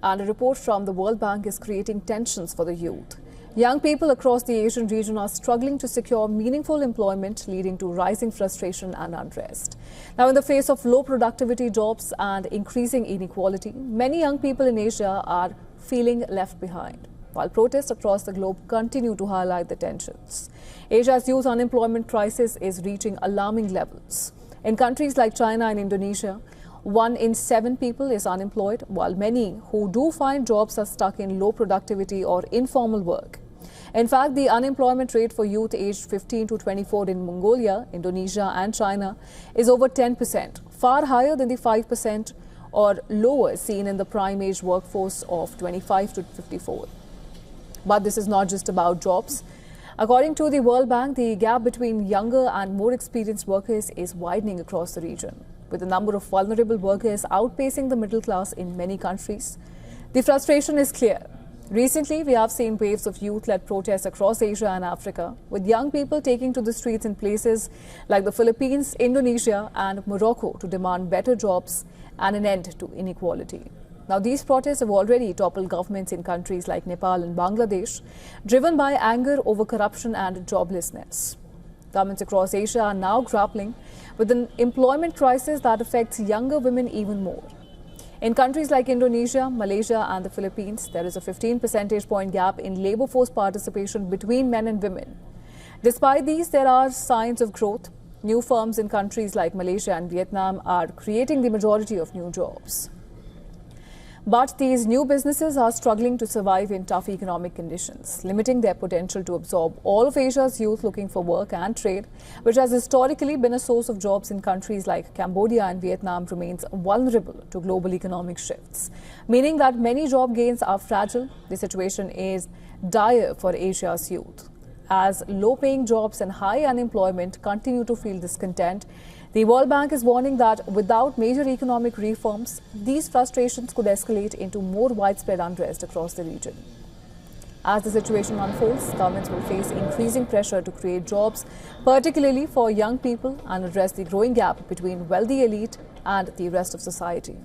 And a report from the World Bank is creating tensions for the youth. Young people across the Asian region are struggling to secure meaningful employment, leading to rising frustration and unrest. Now, in the face of low productivity jobs and increasing inequality, many young people in Asia are feeling left behind, while protests across the globe continue to highlight the tensions. Asia's youth unemployment crisis is reaching alarming levels. In countries like China and Indonesia, 1 in 7 people is unemployed, while many who do find jobs are stuck in low productivity or informal work. In fact, the unemployment rate for youth aged 15 to 24 in Mongolia, Indonesia and China is over 10%, far higher than the 5% or lower seen in the prime age workforce of 25 to 54. But this is not just about jobs. According to the World Bank, the gap between younger and more experienced workers is widening across the region, with the number of vulnerable workers outpacing the middle class in many countries. The frustration is clear. Recently, we have seen waves of youth-led protests across Asia and Africa, with young people taking to the streets in places like the Philippines, Indonesia and Morocco to demand better jobs and an end to inequality. Now, these protests have already toppled governments in countries like Nepal and Bangladesh, driven by anger over corruption and joblessness. Governments across Asia are now grappling with an employment crisis that affects younger women even more. In countries like Indonesia, Malaysia and the Philippines, there is a 15 percentage point gap in labour force participation between men and women. Despite these, there are signs of growth. New firms in countries like Malaysia and Vietnam are creating the majority of new jobs. But these new businesses are struggling to survive in tough economic conditions, limiting their potential to absorb all of Asia's youth looking for work, and trade, which has historically been a source of jobs in countries like Cambodia and Vietnam, remains vulnerable to global economic shifts, meaning that many job gains are fragile. The situation is dire for Asia's youth. As low-paying jobs and high unemployment continue to feel discontent, the World Bank is warning that without major economic reforms, these frustrations could escalate into more widespread unrest across the region. As the situation unfolds, governments will face increasing pressure to create jobs, particularly for young people, and address the growing gap between wealthy elite and the rest of society.